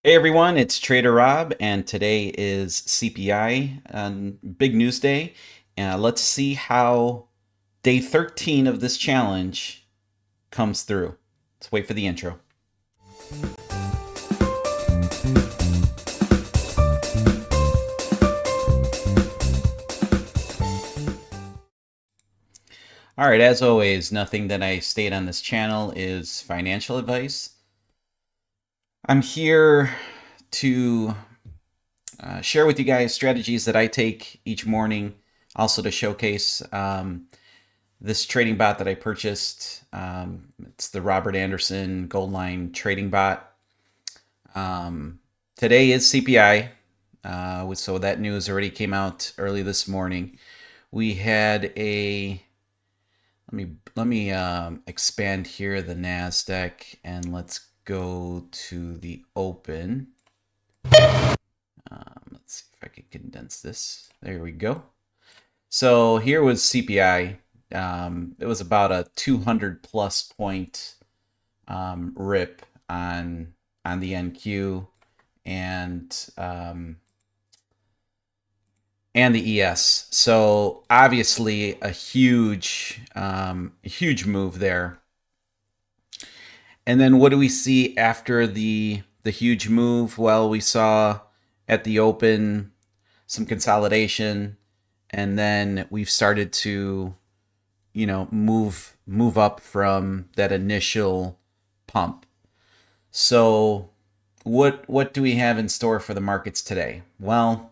Hey everyone, it's Trader Rob, and today is CPI, big news day. Let's see how day 13 of this challenge comes through. Let's wait for the intro. All right, as always, nothing that I state on this channel is financial advice. I'm here to share with you guys strategies that I take each morning, also to showcase this trading bot that I purchased. It's the Robert Anderson Gold Line trading bot. Today is CPI, so that news already came out early this morning. We had a let me expand here the Nasdaq and let's go to the open. Let's see if I can condense this. There we go. So here was CPI. It was about a 200 plus point rip on the NQ and and the ES. So obviously a huge move there. And then what do we see after the huge move? Well, we saw at the open some consolidation, and then we've started to move up from that initial pump. So what do we have in store for the markets today? Well,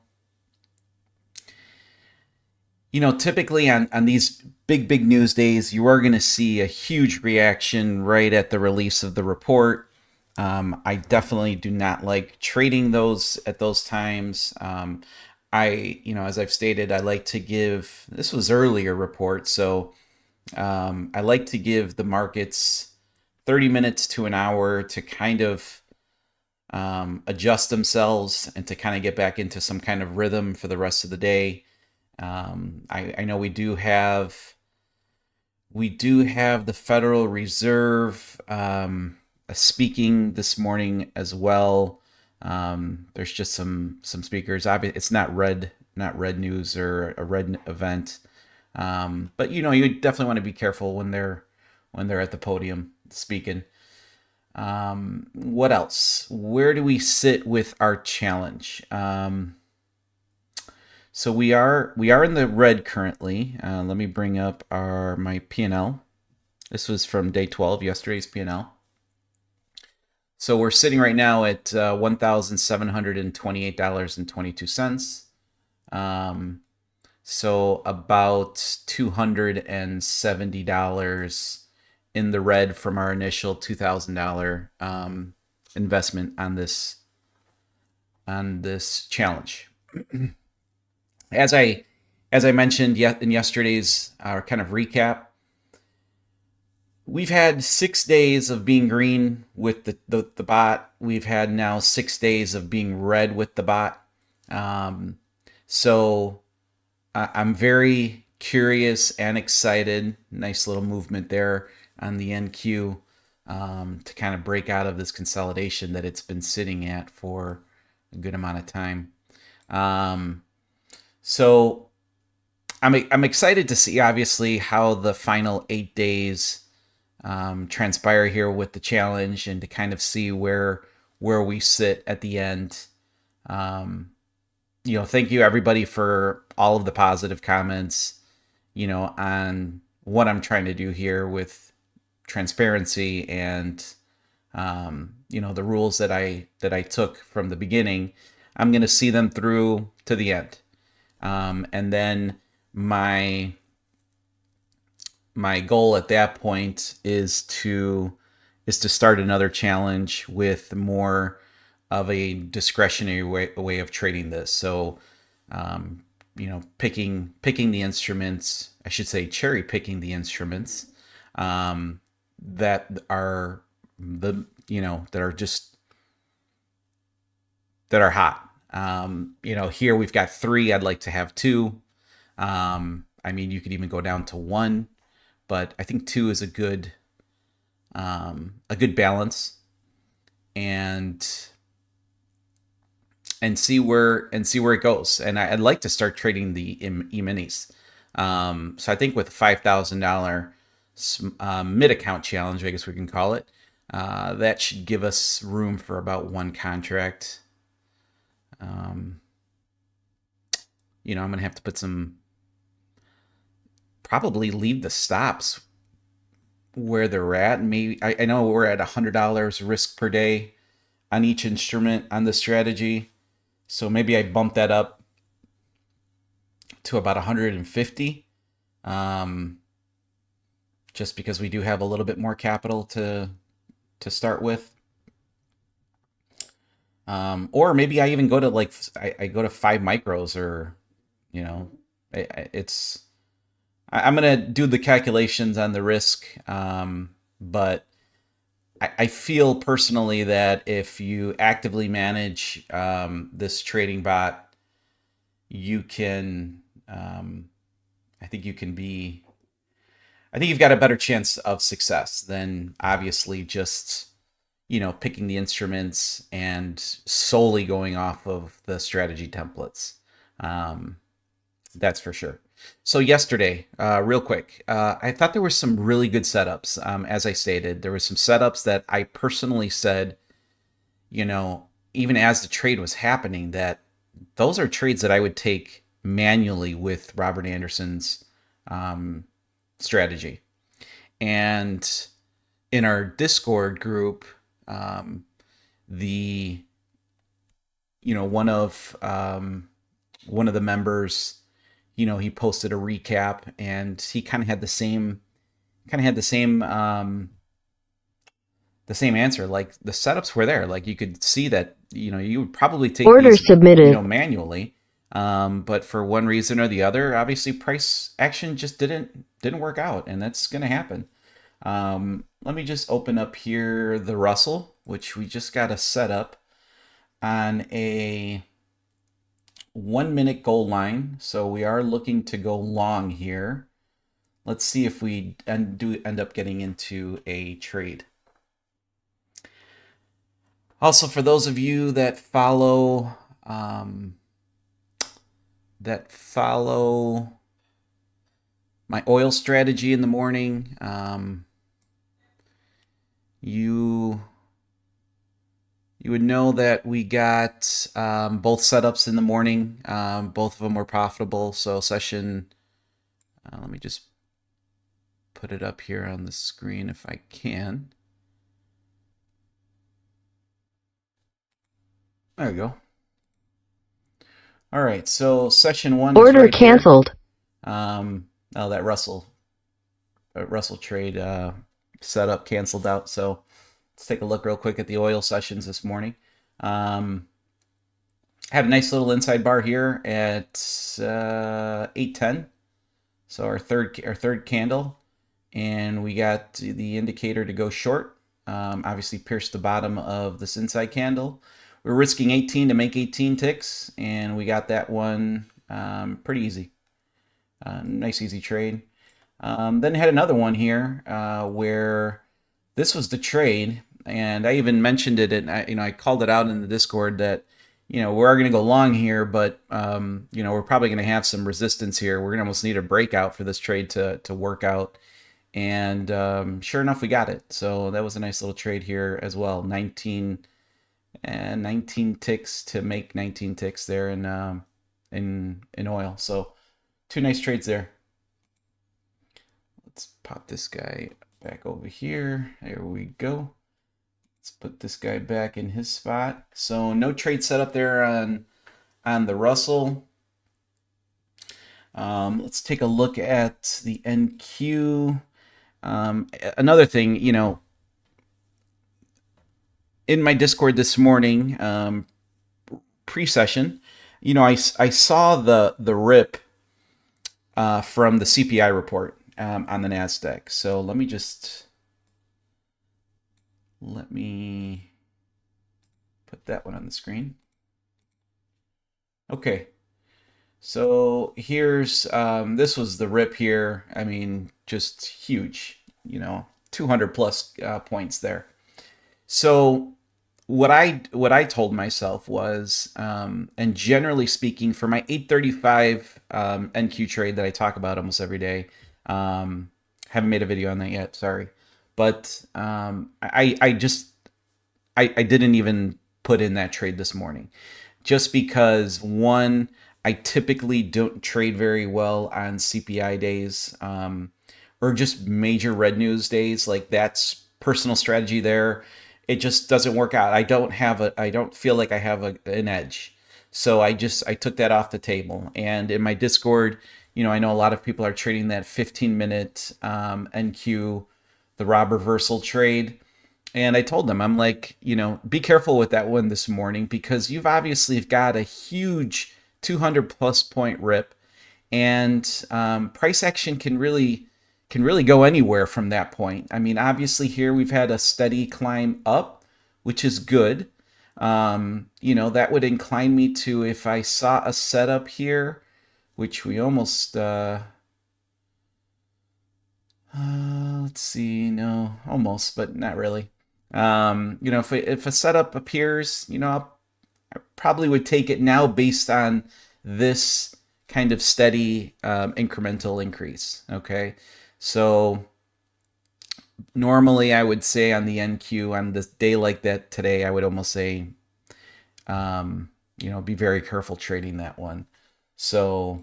typically on these big news days, you are going to see a huge reaction right at the release of the report. I definitely do not like trading those at those times. As I've stated, I like to give, this was earlier report, so I like to give the markets 30 minutes to an hour to kind of adjust themselves and to kind of get back into some kind of rhythm for the rest of the day. I know we do have the Federal Reserve speaking this morning as well. There's just some speakers. Obviously, it's not red news or a red event. But you definitely want to be careful when they're at the podium speaking. What else? Where do we sit with our challenge? So we are in the red currently. Let me bring up my P&L. This was from day 12, yesterday's P&L. So we're sitting right now at $1,728.22. So about $270 in the red from our initial $2,000 investment on this challenge. As I mentioned in yesterday's kind of recap, we've had 6 days of being green with the bot. We've had now 6 days of being red with the bot. So I'm very curious and excited. Nice little movement there on the NQ to kind of break out of this consolidation that it's been sitting at for a good amount of time. So I'm excited to see obviously how the final 8 days transpire here with the challenge and to kind of see where we sit at the end. Thank you everybody for all of the positive comments, on what I'm trying to do here with transparency and the rules that I took from the beginning. I'm going to see them through to the end. And then my goal at that point is to start another challenge with more of a discretionary way of trading this. So, picking the instruments, I should say cherry picking the instruments that are that are hot. Here we've got three. I'd like to have two. You could even go down to one, but I think two is a good balance. And and see where it goes. And I'd like to start trading the e-minis. So I think with $5,000 mid account challenge, I guess we can call it, that should give us room for about one contract. I'm gonna have to put probably leave the stops where they're at. Maybe I know we're at $100 risk per day on each instrument on the strategy. So maybe I bump that up to about 150, just because we do have a little bit more capital to start with. Or maybe I even go to I go to 5 micros, or it's I'm gonna do the calculations on the risk, but I feel personally that if you actively manage this trading bot, you can. I think you can be. I think you've got a better chance of success than obviously just picking the instruments and solely going off of the strategy templates. That's for sure. So yesterday, real quick, I thought there were some really good setups. As I stated, there were some setups that I personally said, even as the trade was happening, that those are trades that I would take manually with Robert Anderson's strategy. And in our Discord group, the one of the members, he posted a recap, and he kind of had the same answer. Like, the setups were there. Like, you could see that you would probably take Order these submitted. manually, but for one reason or the other, obviously price action just didn't work out, and that's going to happen. Let me just open up here the Russell, which we just got a setup on a 1 minute goal line. So we are looking to go long here. Let's see if we do end up getting into a trade. Also, for those of you that follow my oil strategy in the morning, you would know that we got both setups in the morning. Both of them were profitable. So session, let me just put it up here on the screen if I can. There we go. All right, so session 1 is Order right canceled. Here. That Russell trade setup canceled out. So let's take a look real quick at the oil sessions this morning. Had a nice little inside bar here at 8:10. So our third candle, and we got the indicator to go short. Obviously pierced the bottom of this inside candle. We're risking 18 to make 18 ticks, and we got that one pretty easy. Nice easy trade. Then had another one here where this was the trade, and I even mentioned it, and I called it out in the Discord that we are going to go long here, but we're probably going to have some resistance here. We're going to almost need a breakout for this trade to work out. And sure enough, we got it. So that was a nice little trade here as well. 19 ticks to make 19 ticks there in oil. So 2 nice trades there. Let's pop this guy back over here. There we go. Let's put this guy back in his spot. So no trade set up there on the Russell. Let's take a look at the NQ. Another thing, in my Discord this morning, pre-session, I saw the rip from the CPI report on the NASDAQ. So let me put that one on the screen. Okay. So here's, this was the rip here. I mean, just huge, 200 plus points there. So what I told myself was, and generally speaking, for my 835 NQ trade that I talk about almost every day, haven't made a video on that yet. Sorry, but I didn't even put in that trade this morning, just because one, I typically don't trade very well on CPI days, or just major red news days. Like, that's personal strategy there. It just doesn't work out. I don't feel like I have an edge. So I took that off the table. And in my Discord, I know a lot of people are trading that 15-minute NQ, the Rob reversal trade. And I told them, I'm like, be careful with that one this morning, because you've obviously got a huge 200 plus point rip, and price action can really go anywhere from that point. I mean, obviously here we've had a steady climb up, which is good. That would incline me to, if I saw a setup here, which we almost let's see, no, almost, but not really. If a setup appears, I probably would take it now based on this kind of steady incremental increase. Okay, so normally I would say on the NQ, on this day like that today, I would almost say, be very careful trading that one. So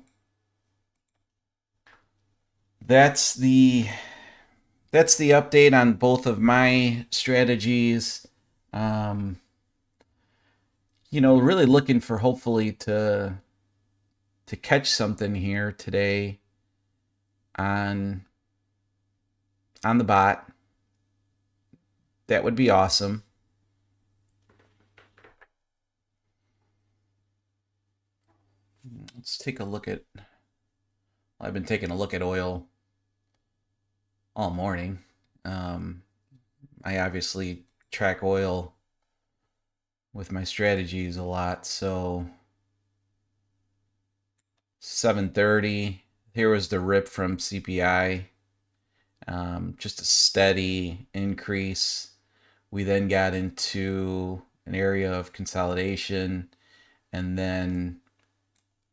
that's the that's the update on both of my strategies. Um, really looking for, hopefully, to catch something here today on the bot. That would be awesome. Let's take a look at. I've been taking a look at oil all morning. I obviously track oil with my strategies a lot, so 7:30. Here was the rip from CPI. Just a steady increase. We then got into an area of consolidation, and then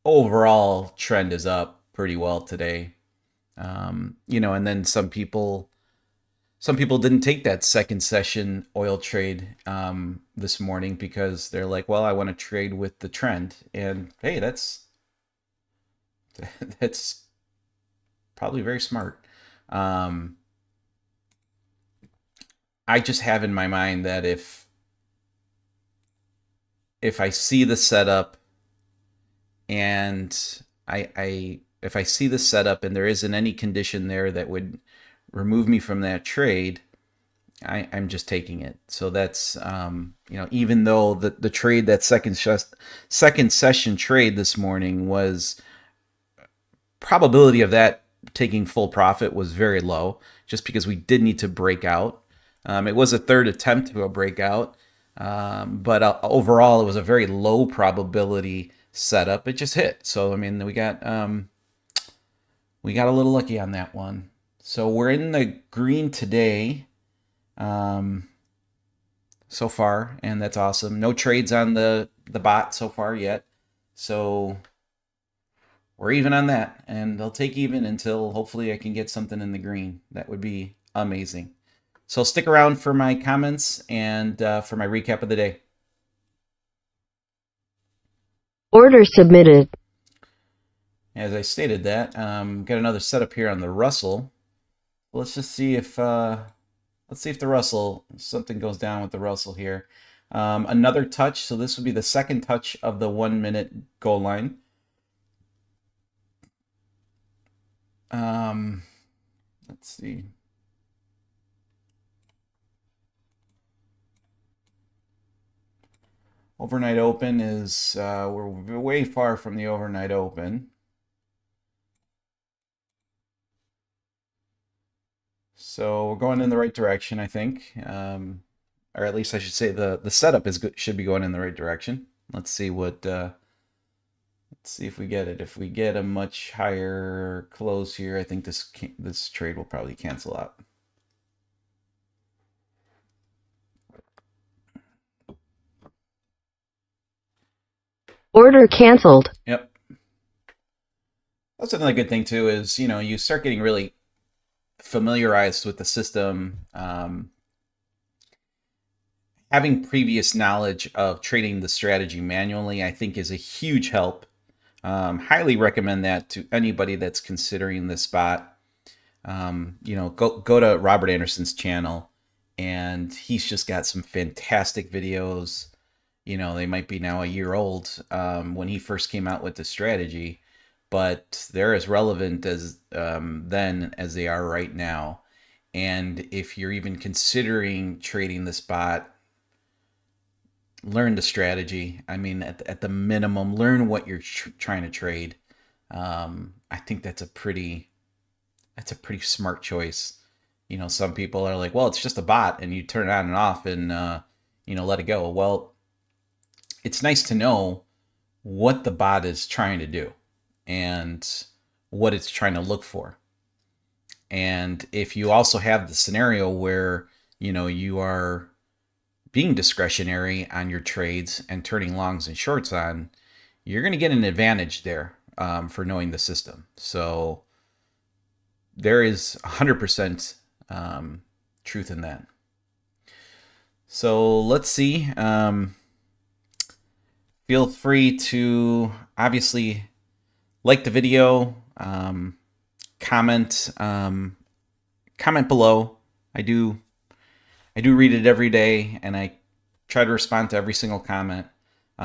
overall trend is up pretty well today. And then some people didn't take that second session oil trade this morning, because they're like, well, I want to trade with the trend, and hey, that's probably very smart. Um, I just have in my mind that if I see the setup, and if I see the setup and there isn't any condition there that would remove me from that trade, I'm just taking it. So that's, even though the trade, that second session trade this morning, was, probability of that taking full profit was very low, just because we did need to break out. It was a third attempt to a breakout, but overall it was a very low probability setup. It just hit. So I mean, we got a little lucky on that one. So we're in the green today, um, so far, and that's awesome. No trades on the bot so far yet. So we're even on that, and I'll take even until hopefully I can get something in the green. That would be amazing. So stick around for my comments and for my recap of the day. Order submitted. As I stated that, got another setup here on the Russell. Let's just see if the Russell, something goes down with the Russell here. Another touch, so this would be the second touch of the 1 minute goal line. Let's see. Overnight open is, we're way far from the overnight open. So we're going in the right direction, I think. Or at least I should say the setup should be going in the right direction. Let's see let's see if we get it. If we get a much higher close here, I think this trade will probably cancel out. Order canceled. Yep. That's another good thing too is, you start getting really familiarized with the system. Having previous knowledge of trading the strategy manually, I think, is a huge help. Highly recommend that to anybody that's considering this spot. Go to Robert Anderson's channel, and he's just got some fantastic videos. They might be now a year old when he first came out with the strategy, but they're as relevant as then as they are right now. And if you're even considering trading the spot, learn the strategy. I mean, at the minimum, learn what you're trying to trade. I think that's a pretty smart choice. Some people are like, well, it's just a bot, and you turn it on and off, and let it go. Well, it's nice to know what the bot is trying to do and what it's trying to look for. And if you also have the scenario where you are being discretionary on your trades and turning longs and shorts on, you're going to get an advantage there for knowing the system. So there is 100% truth in that. So let's see. Feel free to obviously like the video, comment below. I do read it every day, and I try to respond to every single comment.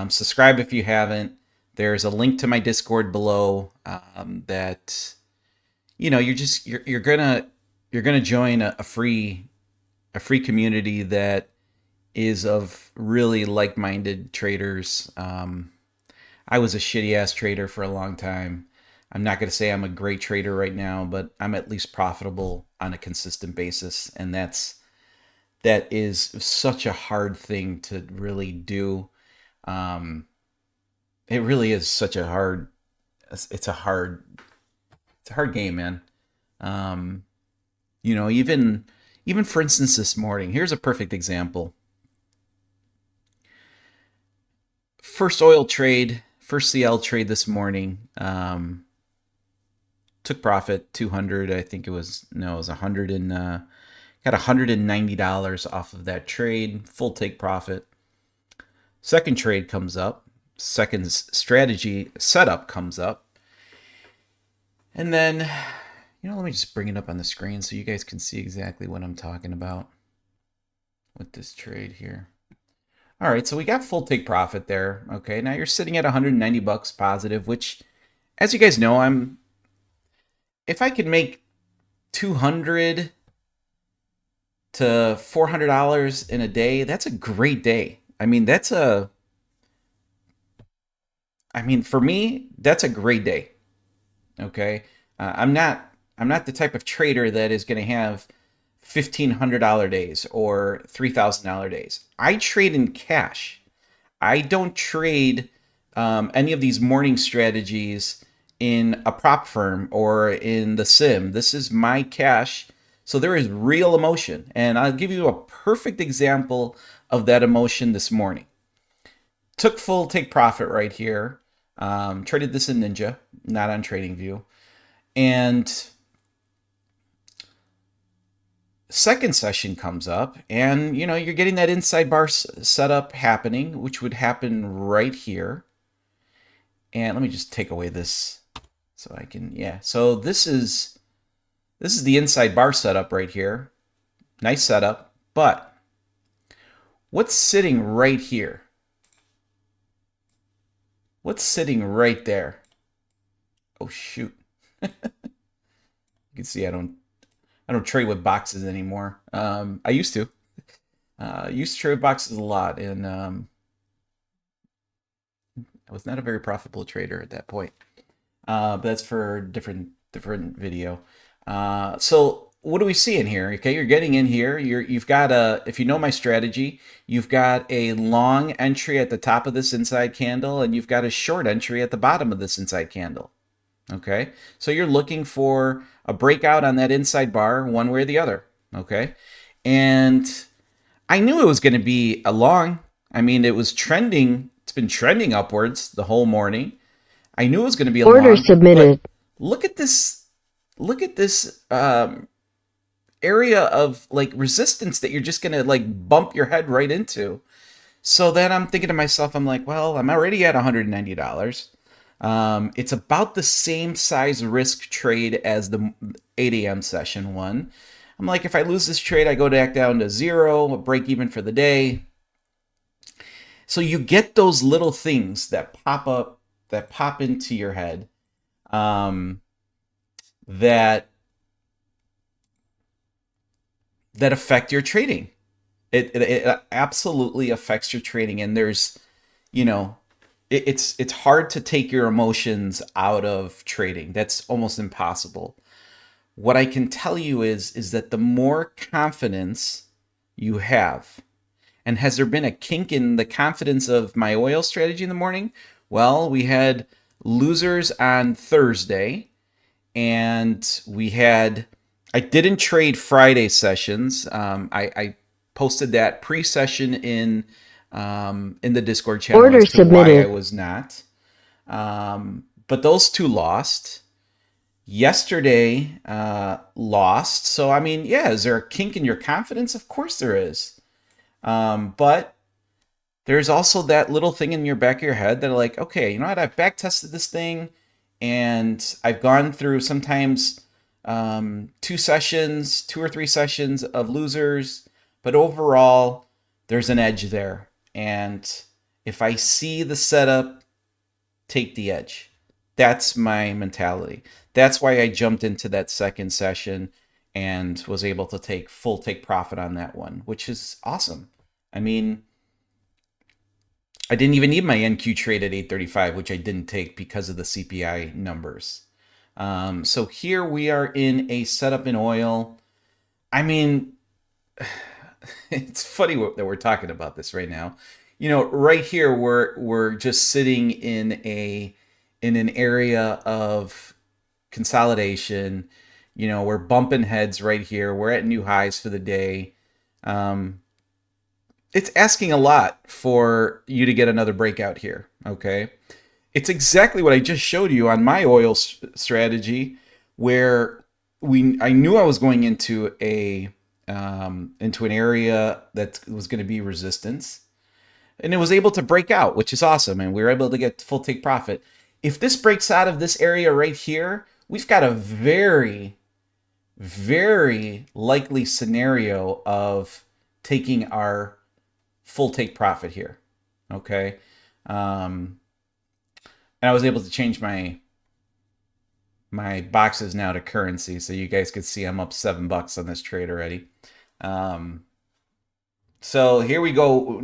Subscribe if you haven't. There's a link to my Discord below that you're gonna join a free community that is of really like-minded traders. I was a shitty ass trader for a long time. I'm not going to say I'm a great trader right now, but I'm at least profitable on a consistent basis, and that is such a hard thing to really do. It really is such a hard. It's a hard game, man. Even for instance, this morning, here's a perfect example. First oil trade, first CL trade this morning. Took profit 200. I think it was 100 and got $190 off of that trade. Full take profit. Second trade comes up. Second strategy setup comes up. And then, let me just bring it up on the screen so you guys can see exactly what I'm talking about with this trade here. All right, so we got full take profit there. Okay, now you're sitting at 190 bucks positive, which, as you guys know, if I could make 200 to $400 in a day, that's a great day. For me, that's a great day. Okay, I'm not the type of trader that is going to have $1,500 days or $3,000 days. I trade in cash. I don't trade any of these morning strategies in a prop firm or in the sim. This is my cash. So there is real emotion. And I'll give you a perfect example of that emotion this morning. Took full take profit right here. Traded this in Ninja, not on TradingView. And second session comes up, and you're getting that inside bar setup happening, which would happen right here. And let me just take away this so I can, so this is the inside bar setup right here. Nice setup, but what's sitting right here? What's sitting right there? Oh shoot. You can see I don't trade with boxes anymore. I used to. Used to trade with boxes a lot, and I was not a very profitable trader at that point. But that's for different video. So what do we see in here? Okay, you're getting in here. You've got if you know my strategy, you've got a long entry at the top of this inside candle, and you've got a short entry at the bottom of this inside candle. Okay, so you're looking for a breakout on that inside bar one way or the other. Okay, and I knew it was going to be a long. I mean, it was trending. It's been trending upwards the whole morning. I knew it was going to be a Order long, submitted. but look at this. Look at this area of like resistance that you're just going to like bump your head right into. So then I'm thinking to myself, I'm like, well, I'm already at $190. It's about the same size risk trade as the 8 a.m. session one. I'm like, if I lose this trade, I go back down to zero, break even for the day. So you get those little things that pop up, that pop into your head, um, that that affect your trading. It absolutely affects your trading, and there's, you know, it's hard to take your emotions out of trading. That's almost impossible. What I can tell you is that the more confidence you have, and has there been a kink in the confidence of my oil strategy in the morning? Well, we had losers on Thursday, and we had, I didn't trade Friday sessions. I posted that pre-session in the Discord channel Order as to why I submitted. was not. But those two lost. Yesterday lost. So I mean, yeah, is there a kink in your confidence? Of course there is. But there's also that little thing in your back of your head that are like, okay, you know what? I've back tested this thing, and I've gone through sometimes two or three sessions of losers, but overall, there's an edge there. And if I see the setup, take the edge. That's my mentality. That's why I jumped into that second session and was able to take profit on that one, which is awesome. I mean, I didn't even need my NQ trade at 835, which I didn't take because of the CPI numbers. So here we are in a setup in oil. I mean, it's funny that we're talking about this right now. You know, right here we're just sitting in an area of consolidation. You know, we're bumping heads right here. We're at new highs for the day. Um, it's asking a lot for you to get another breakout here. Okay, it's exactly what I just showed you on my oil strategy, where I knew I was going into an area that was going to be resistance, and it was able to break out, which is awesome, and we were able to get full take profit. If this breaks out of this area right here, we've got a very likely scenario of taking our full take profit here. Okay. Um, and I was able to change my boxes now to currency, so you guys could see I'm up $7 on this trade already. Um, so here we go.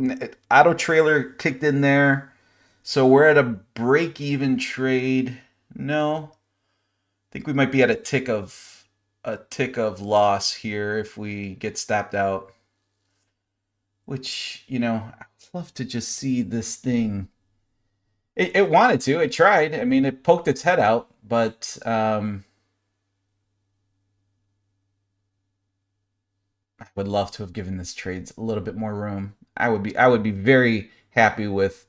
Auto trailer kicked in there. So we're at a break even trade. No, I think we might be at a tick of loss here if we get stopped out. Which, you know, I'd love to just see this thing. It wanted to. It tried. I mean, it poked its head out, but I would love to have given this trade a little bit more room. I would be very happy with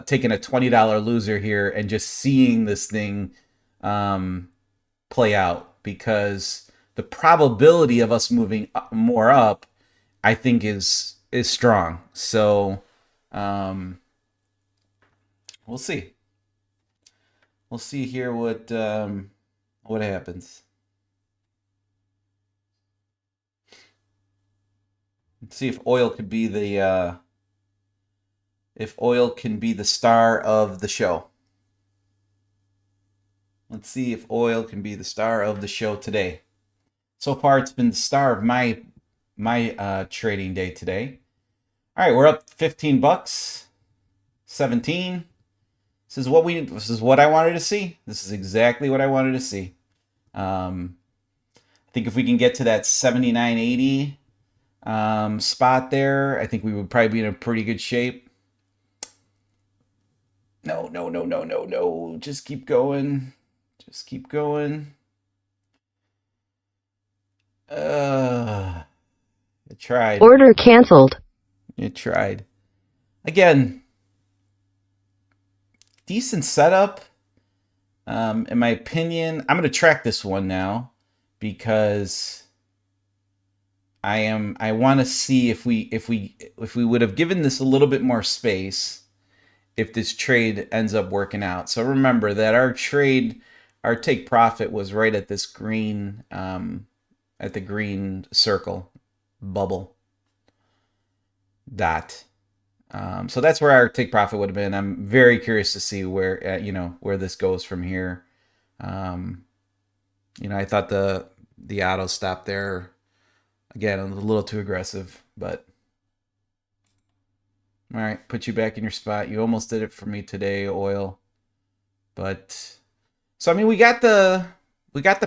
taking a $20 loser here and just seeing this thing um, play out, because the probability of us moving more up, I think, is strong. So um, we'll see. We'll see here what happens. Let's see if oil can be the star of the show. Let's see if oil can be the star of the show today. So far, it's been the star of my trading day today. All right, we're up $15, 17. This is what I wanted to see. This is exactly what I wanted to see. I think if we can get to that 79.80 spot there, I think we would probably be in a pretty good shape. No, no, no, no, no, no. Just keep going. Just keep going. Uh, it tried. Order canceled. It tried. Again, decent setup. In my opinion, I'm going to track this one now because I want to see if we would have given this a little bit more space, if this trade ends up working out. So remember that our take profit was right at this green, at the green circle bubble dot. So that's where our take profit would have been. I'm very curious to see where where this goes from here. Um, I thought the auto stop there again a little too aggressive, but all right, put you back in your spot. You almost did it for me today, oil. But so I mean, we got the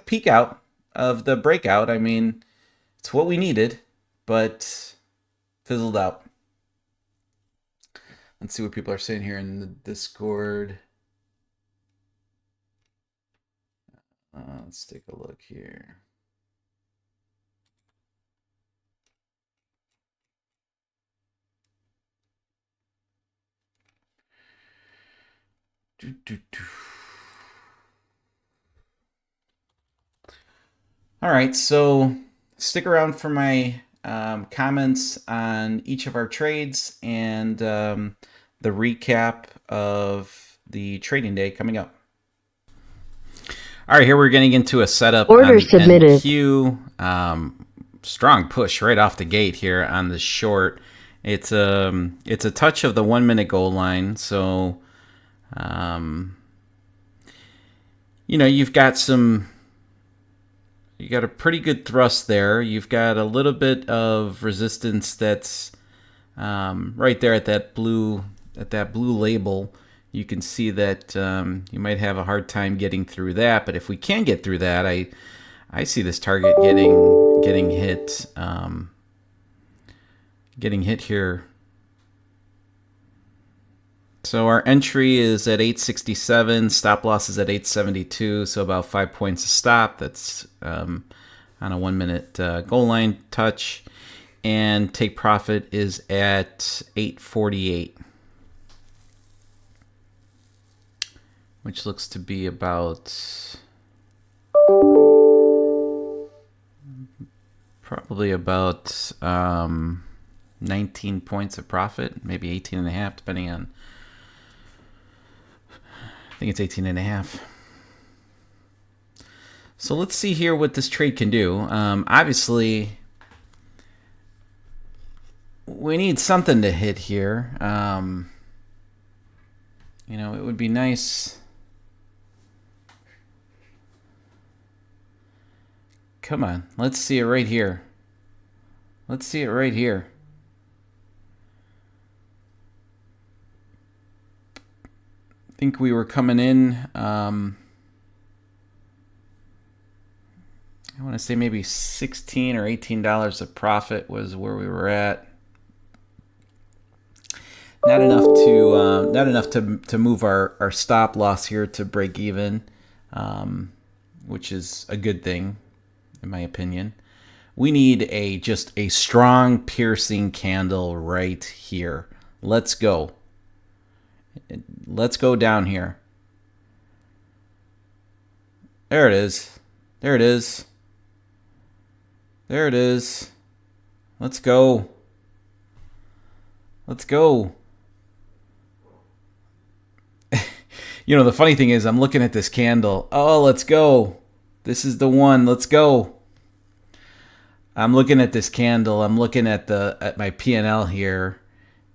peak out of the breakout. I mean, it's what we needed, but fizzled out. Let's see what people are saying here in the Discord. Let's take a look here. Do, do, do. All right, so stick around for my comments on each of our trades and the recap of the trading day coming up. All right, here we're getting into a setup Order on the submitted. NQ. Strong push right off the gate here on the short. It's a touch of the 1 minute goal line, so you've got you got a pretty good thrust there. You've got a little bit of resistance that's right there at that blue label. You can see that you might have a hard time getting through that, but if we can get through that, I see this target getting hit here. So our entry is at 867, stop loss is at 872, so about 5 points a stop. That's on a 1 minute goal line touch. And take profit is at 848, which looks to be about probably about 19 points of profit, maybe 18 and a half, depending on, I think it's 18 and a half. So let's see here what this trade can do. Obviously, we need something to hit here. It would be nice. Come on, let's see it right here. Let's see it right here. I think we were coming in. I want to say maybe $16 or $18 of profit was where we were at. Not enough to move our stop loss here to break even, which is a good thing, in my opinion. We need just a strong piercing candle right here. Let's go. Let's go down here. There it is. There it is. There it is. Let's go. Let's go. The funny thing is I'm looking at this candle. Oh, let's go. This is the one. Let's go. I'm looking at this candle. I'm looking at my P&L here.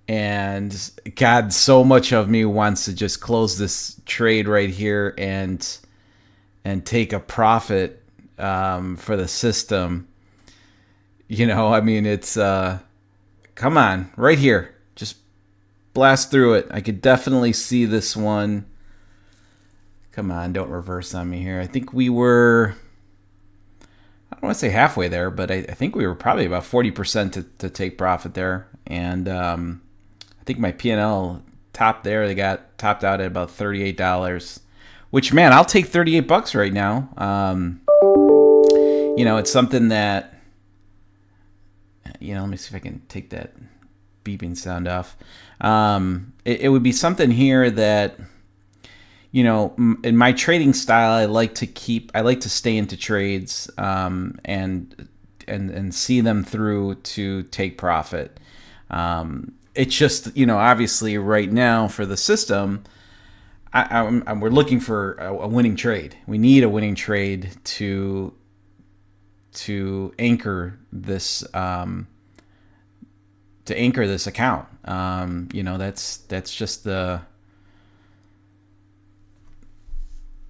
And God, so much of me wants to just close this trade right here and take a profit for the system. I mean, it's come on, right here. Just blast through it. I could definitely see this one. Come on, don't reverse on me here. I think we were, I don't want to say halfway there, but I think we were probably about 40% to take profit there. And I think my P&L topped there. They got topped out at about $38, which, man, I'll take $38 right now. It's something that, let me see if I can take that beeping sound off. It would be something here that in my trading style, I like to stay into trades, and see them through to take profit. It's just, obviously right now for the system, we're looking for a winning trade. We need a winning trade to anchor this, account. That's just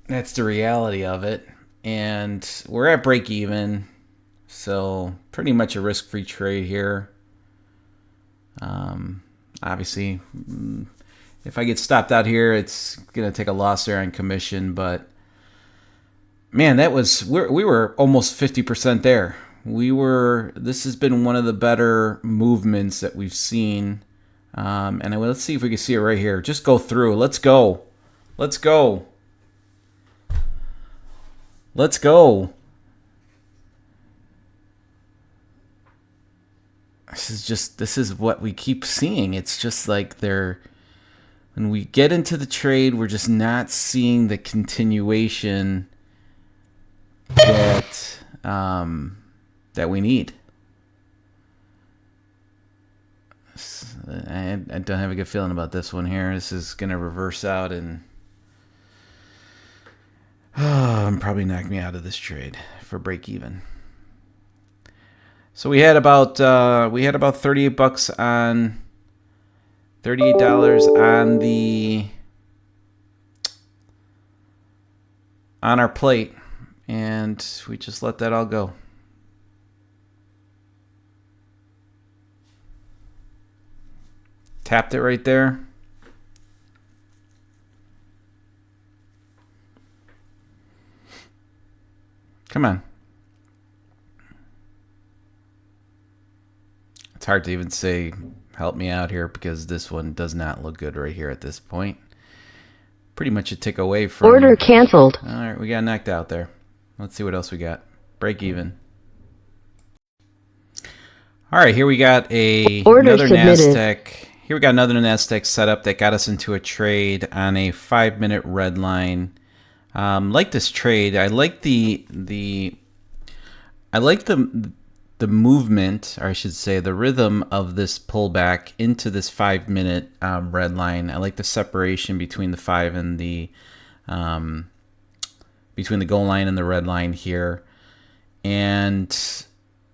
that's the reality of it. And we're at break even, so pretty much a risk-free trade here. Obviously, if I get stopped out here, it's gonna take a loss there on commission. But man, we were almost 50% there. This has been one of the better movements that we've seen. Let's see if we can see it right here. Just go through. Let's go. Let's go. Let's go. This is what we keep seeing. It's just like when we get into the trade, we're just not seeing the continuation that we need. I don't have a good feeling about this one here. This is going to reverse out, and probably knock me out of this trade for break even. So we had about $38 on $38 on our plate, and we just let that all go. Tapped it right there. Come on. It's hard to even say help me out here because this one does not look good right here at this point. Pretty much a tick away from... Order canceled. All right, we got knocked out there. Let's see what else we got. Break even. All right, here we got another NASDAQ. Here we got another NASDAQ setup that got us into a trade on a 5-minute red line. Like this trade, I like the movement, or I should say the rhythm of this pullback into this 5-minute red line. I like the separation between the 5 and between the goal line and the red line here. And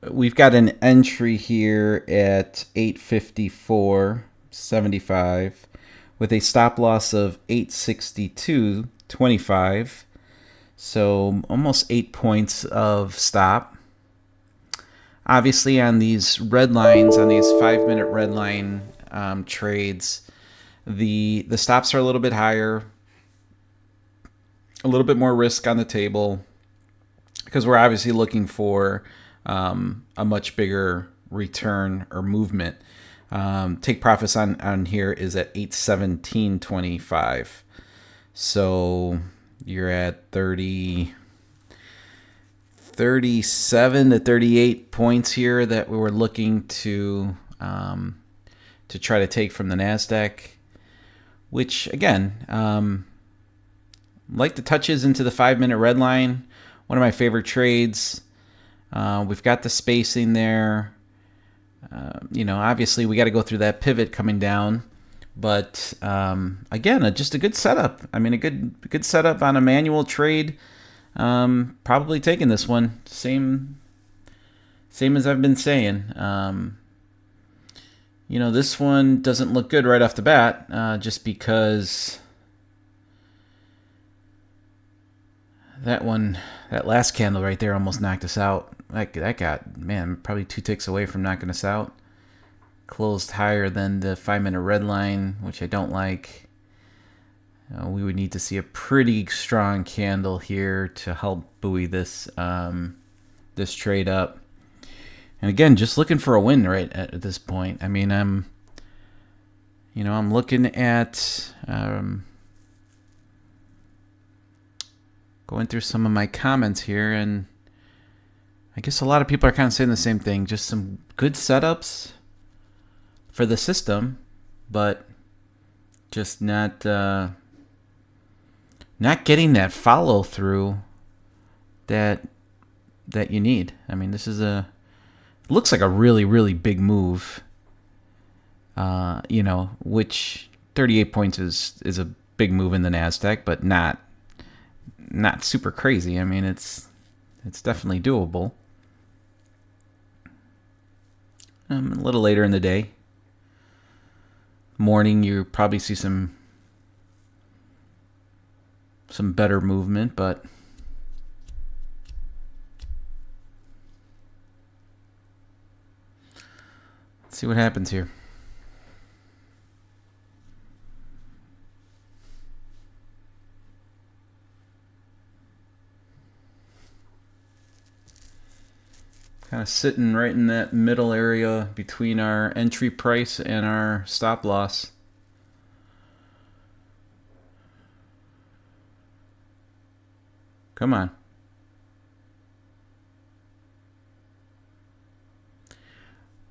we've got an entry here at 854.75 with a stop loss of 862.25. So almost 8 points of stop. Obviously, on these red lines, on these 5-minute red line trades, the stops are a little bit higher, a little bit more risk on the table, because we're obviously looking for a much bigger return or movement. Take profits on here is at 817.25. So you're at 37 to 38 points here that we were looking to try to take from the NASDAQ, which again, like the touches into the 5-minute red line, one of my favorite trades. We've got the spacing there. Obviously we got to go through that pivot coming down, but again, just a good setup. I mean, a good setup on a manual trade. Probably taking this one. Same as I've been saying. This one doesn't look good right off the bat, just because that last candle right there almost knocked us out. That got, man, probably 2 ticks away from knocking us out. Closed higher than the 5-minute red line, which I don't like. We would need to see a pretty strong candle here to help buoy this this trade up. And again, just looking for a win right at this point. I mean, I'm looking at going through some of my comments here, and I guess a lot of people are kind of saying the same thing. Just some good setups for the system, but just not not getting that follow through that you need. I mean, this is looks like a really, really big move. Which 38 points is a big move in the Nasdaq, but not super crazy. I mean, it's definitely doable. A little later in the day, morning, you probably see some better movement, but let's see what happens here. Kind of sitting right in that middle area between our entry price and our stop loss. Come on.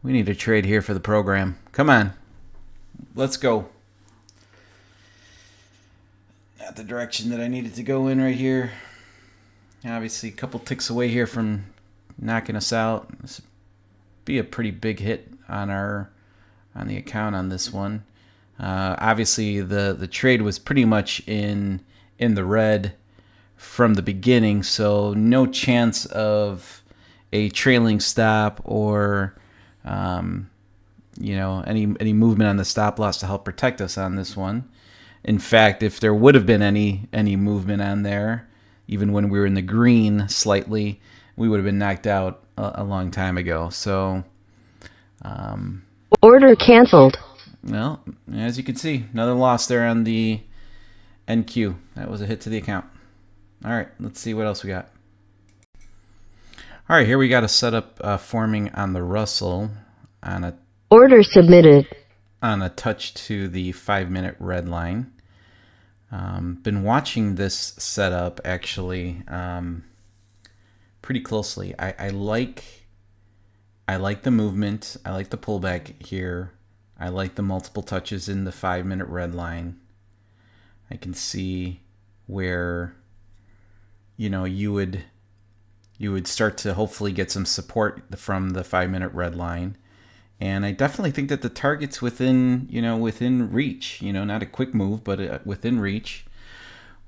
We need a trade here for the program. Come on. Let's go. Not the direction that I needed to go in right here. Obviously, a couple ticks away here from knocking us out. This would be a pretty big hit on the account on this one. Obviously, the trade was pretty much in the red from the beginning, so no chance of a trailing stop or any movement on the stop loss to help protect us on this one. In fact, if there would have been any movement on there, even when we were in the green slightly, we would have been knocked out a long time ago. So, Order canceled. well, as you can see, another loss there on the NQ. That was a hit to the account. All right, let's see what else we got. All right, here we got a setup forming on the Russell on a Order submitted. on a touch to the 5-minute red line. Been watching this setup actually pretty closely. I like the movement. I like the pullback here. I like the multiple touches in the 5-minute red line. I can see where you would start to hopefully get some support from the 5-minute red line. And I definitely think that the target's within reach. Not a quick move, but within reach.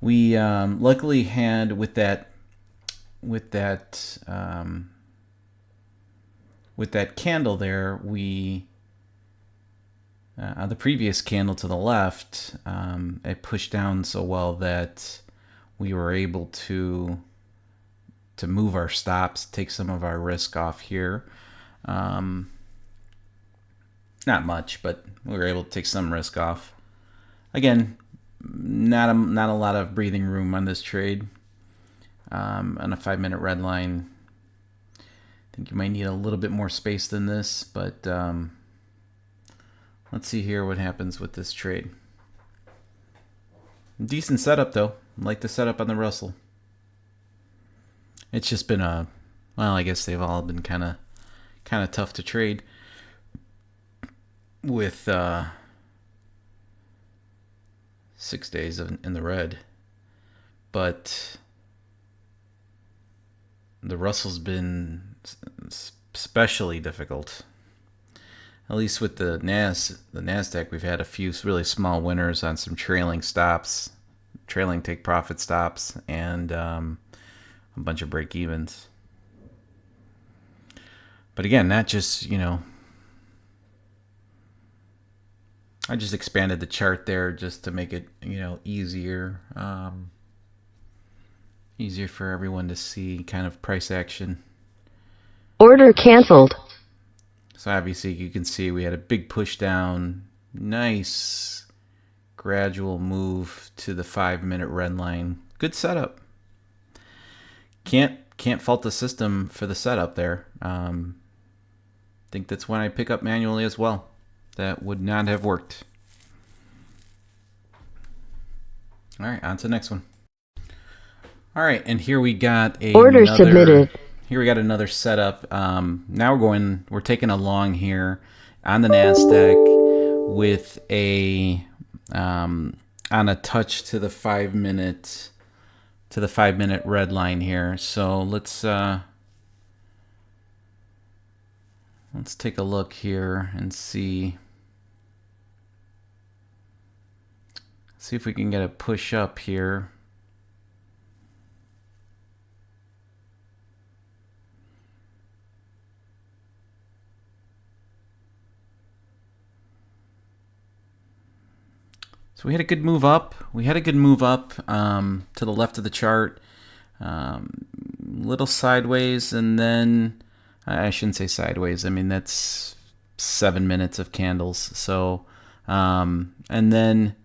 We luckily had with that candle there, we on the previous candle to the left, it pushed down so well that we were able to move our stops, take some of our risk off here. Not much, but we were able to take some risk off. Again, not a lot of breathing room on this trade. On a 5-minute red line, I think you might need a little bit more space than this, but let's see here what happens with this trade. Decent setup though. I like the setup on the Russell. It's just been I guess they've all been kind of tough to trade with 6 days in the red, but the Russell's been especially difficult. At least with the Nasdaq, we've had a few really small winners on some trailing stops, trailing take profit stops, and a bunch of break evens. But again, that just I just expanded the chart there just to make it easier for everyone to see kind of price action. Order canceled. So obviously you can see we had a big push down, nice gradual move to the 5-minute red line. Good setup. Can't fault the system for the setup there. Think that's when I pick up manually as well. That would not have worked. All right, on to the next one. All right, and here we got Order submitted. Here we got another setup. Now we're taking a long here on the Nasdaq with a on a touch to the 5 minute red line here. So let's take a look here and see if we can get a push up here. So we had a good move up. To the left of the chart, little sideways, and then I shouldn't say sideways. I mean, that's 7 minutes of candles. So, and then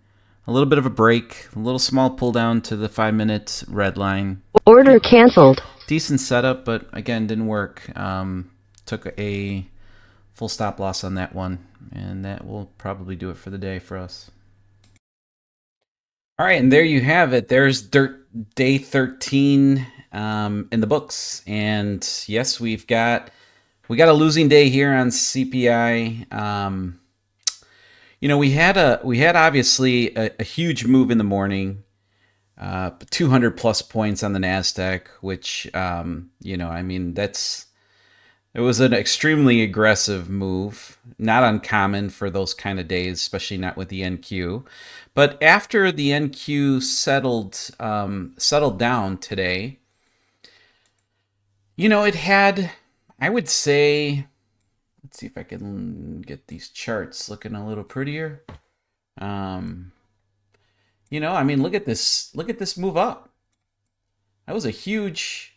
a little bit of a break, a little small pull down to the 5 minute red line. Order canceled. Decent setup, but again, didn't work. Took a full stop loss on that one, and that will probably do it for the day for us. All right, and there you have it. There's day 13 in the books, and yes, we got a losing day here on CPI. We had obviously a huge move in the morning, 200 plus points on the Nasdaq, which I mean it was an extremely aggressive move, not uncommon for those kind of days, especially not with the NQ. But after the NQ settled down today, it had, I would say, let's see if I can get these charts looking a little prettier. I mean, look at this move up. That was a huge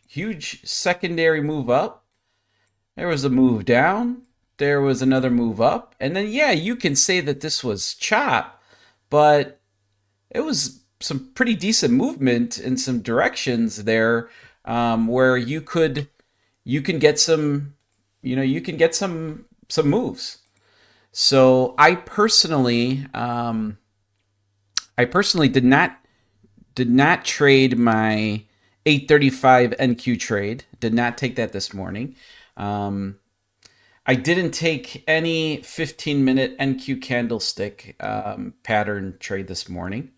secondary move up. There was a move down. There was another move up. And then, yeah, you can say that this was chop, but it was some pretty decent movement in some directions there, where you can get some, some moves. So I personally did not trade my 835 NQ trade. Did not take that this morning. I didn't take any 15-minute NQ candlestick pattern trade this morning.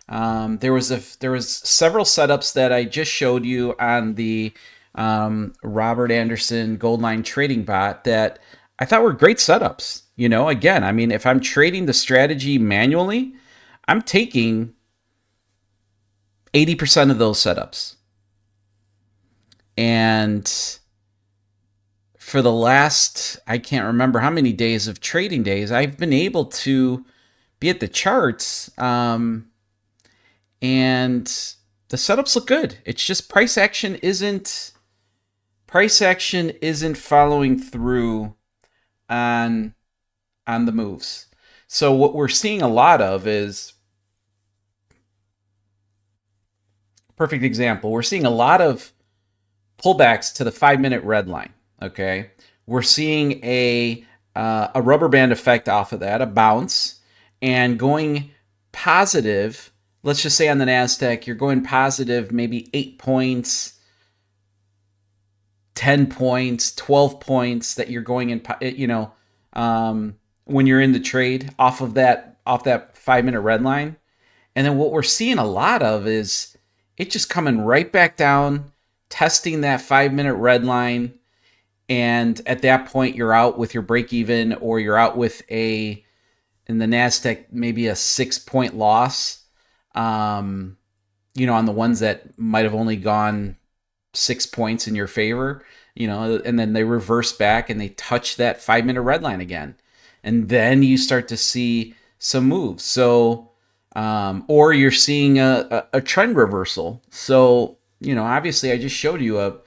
There was several setups that I just showed you on the Robert Anderson Goldline trading bot that I thought were great setups. Again, I mean, if I'm trading the strategy manually, I'm taking 80% of those setups. And for the last, I can't remember how many days of trading days, I've been able to be at the charts, and the setups look good. It's just price action isn't following through on the moves. So what we're seeing a lot of is, perfect example, we're seeing a lot of pullbacks to the 5-minute red line. Okay, we're seeing a rubber band effect off of that, a bounce, and going positive. Let's just say on the Nasdaq, you're going positive maybe 8 points, 10 points, 12 points that you're going in. When you're in the trade off that 5-minute red line, and then what we're seeing a lot of is it just coming right back down, testing that 5-minute red line. And at that point, you're out with your break even, or you're out with in the Nasdaq, maybe a 6-point loss. On the ones that might have only gone 6 points in your favor, and then they reverse back and they touch that 5-minute red line again. And then you start to see some moves. So, or you're seeing a trend reversal. So, obviously I just showed you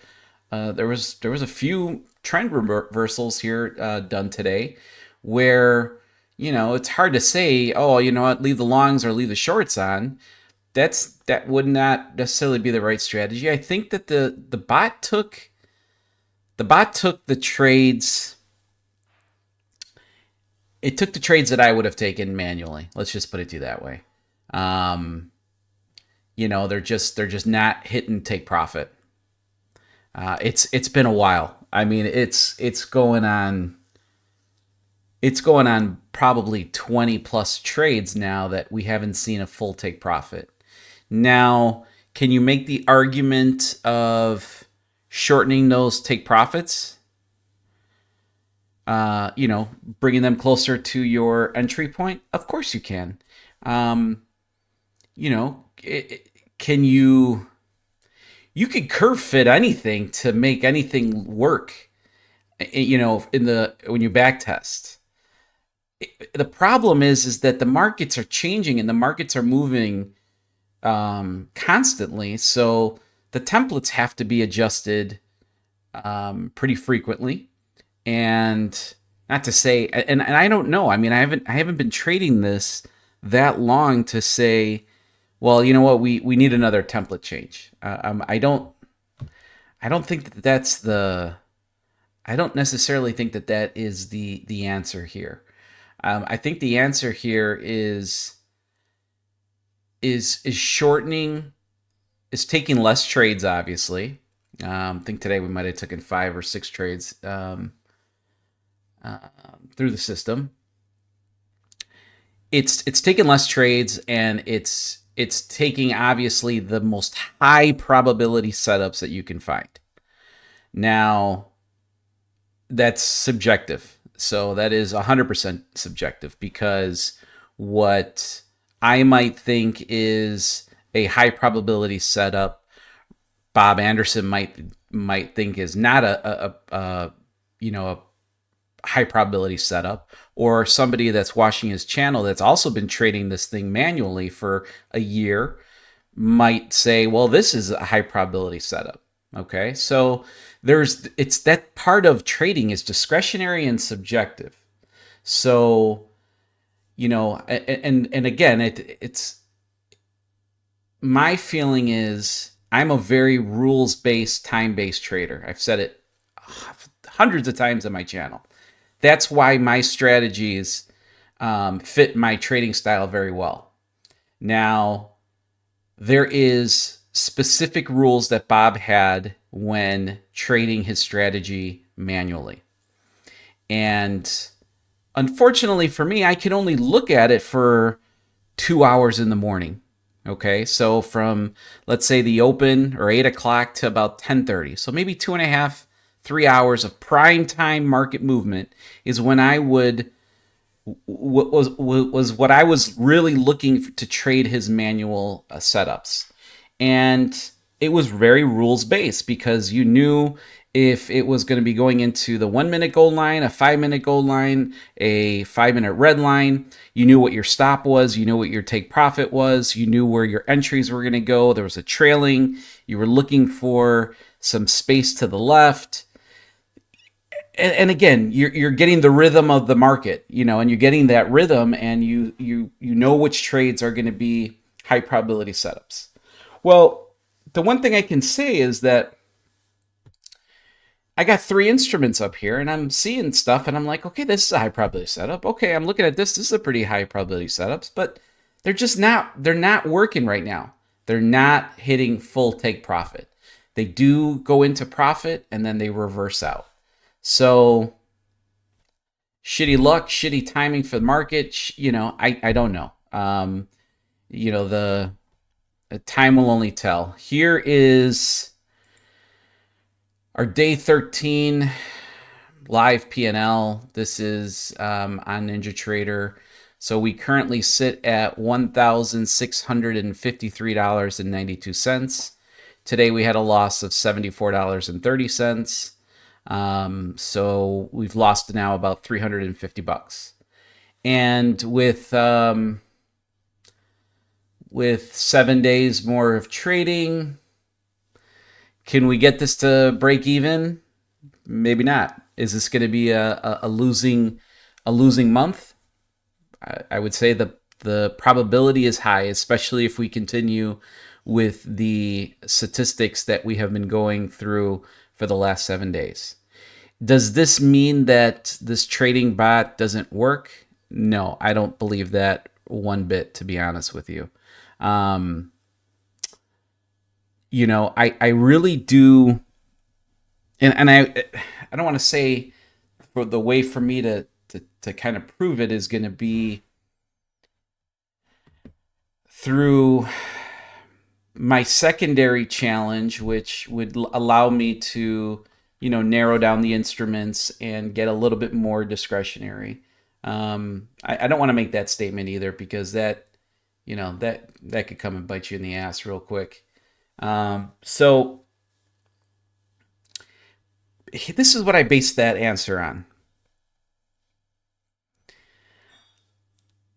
there was a few trend reversals here done today where it's hard to say, oh, you know what, leave the longs or leave the shorts on. That would not necessarily be the right strategy. I think that the bot took the trades. It took the trades that I would have taken manually. Let's just put it to you that way. They're just not hitting take profit. It's been a while. I mean, it's going on it's going on probably 20 plus trades now that we haven't seen a full take profit. Now, can you make the argument of shortening those take profits? You know, bringing them closer to your entry point? Of course you can. Um, you know, can you could curve fit anything to make anything work, you know, in the when you back test. The problem is that the markets are changing and the markets are moving constantly. So the templates have to be adjusted pretty frequently. And not to say, and I don't know. I mean, I haven't been trading this that long to say, well, you know what, we need another template change. I don't think that that's the. I don't necessarily think that that is the answer here. I think the answer here is shortening, is taking less trades. Obviously, I think today we might have taken 5 or 6 trades through the system. It's taking less trades, and it's taking obviously the most high probability setups that you can find. Now, that's subjective. So that is 100% subjective, because what I might think is a high probability setup, Bob Anderson might think is not a you know a high probability setup, or somebody that's watching his channel that's also been trading this thing manually for a year might say, well, this is a high probability setup. Okay, so it's that part of trading is discretionary and subjective. So, you know, and again, it's my feeling is I'm a very rules based, time based trader. I've said it hundreds of times on my channel. That's why my strategies fit my trading style very well. Now, there is specific rules that Bob had when trading his strategy manually. And unfortunately for me, I can only look at it for 2 hours in the morning. Okay, so from, let's say, the open or 8 o'clock to about 10:30. So maybe 2.5, 3 hours of prime time market movement is when I would was what I was really looking to trade his manual setups. And it was very rules based, because you knew if it was going to be going into the 1 minute gold line, a 5 minute gold line, a 5 minute red line. You knew what your stop was, you knew what your take profit was, you knew where your entries were going to go. There was a trailing, you were looking for some space to the left. And again, you're getting the rhythm of the market, you know, and you're getting that rhythm, and you know which trades are going to be high probability setups. Well, the one thing I can say is that I got 3 instruments up here, and I'm seeing stuff, and I'm like, okay, this is a high probability setup. Okay, I'm looking at this. This is a pretty high probability setups, but they're not working right now. They're not hitting full take profit. They do go into profit and then they reverse out. So shitty luck, shitty timing for the market. You know, I don't know. You know, the time will only tell. Here is our day 13 live P&L. This is on NinjaTrader. So we currently sit at $1,653.92. Today we had a loss of $74.30. So we've lost now about $350. And with 7 days more of trading, can we get this to break even? Maybe not. Is this going to be a losing month? I would say the probability is high, especially if we continue with the statistics that we have been going through for the last 7 days. Does this mean that this trading bot doesn't work? No, I don't believe that one bit, to be honest with you. You know, I really do, and I don't want to say for the way for me to kind of prove it is going to be through my secondary challenge, which would allow me to, narrow down the instruments and get a little bit more discretionary. I don't want to make that statement either, because that could come and bite you in the ass real quick. So this is what I based that answer on.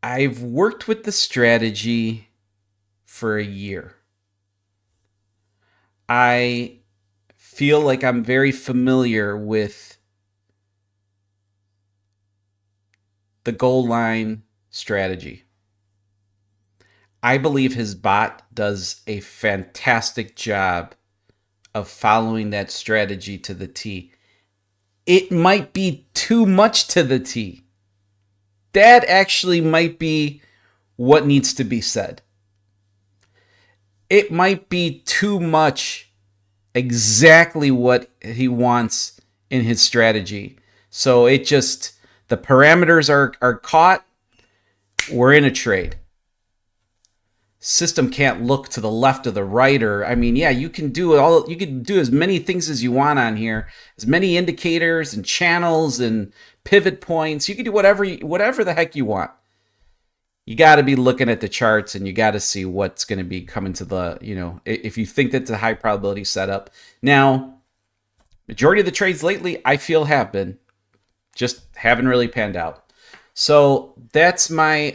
I've worked with the strategy for a year. I feel like I'm very familiar with the goal line strategy. I believe his bot does a fantastic job of following that strategy to the T. It might be too much to the T. That actually might be what needs to be said. It might be too much exactly what he wants in his strategy. So the parameters are caught. We're in a trade. System can't look to the left or the right, or you can do as many things as you want on here, as many indicators and channels and pivot points. You can do whatever the heck you want. You got to be looking at the charts, and you got to see what's going to be coming to if you think that's a high probability setup. Now, majority of the trades lately, I feel, just haven't really panned out. So that's my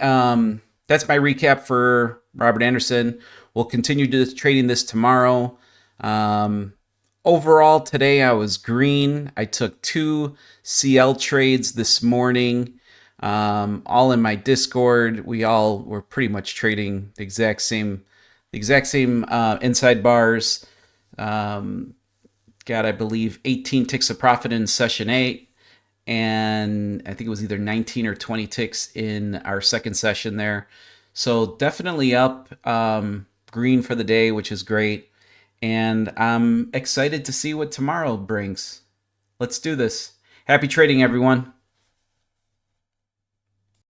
recap for Robert Anderson. We'll continue trading this tomorrow. Overall, today I was green. I took 2 CL trades this morning, all in my Discord. We all were pretty much trading the exact same inside bars. Got, I believe, 18 ticks of profit in session 8. And I think it was either 19 or 20 ticks in our second session there. So definitely up, green for the day, which is great. And I'm excited to see what tomorrow brings. Let's do this. Happy trading, everyone.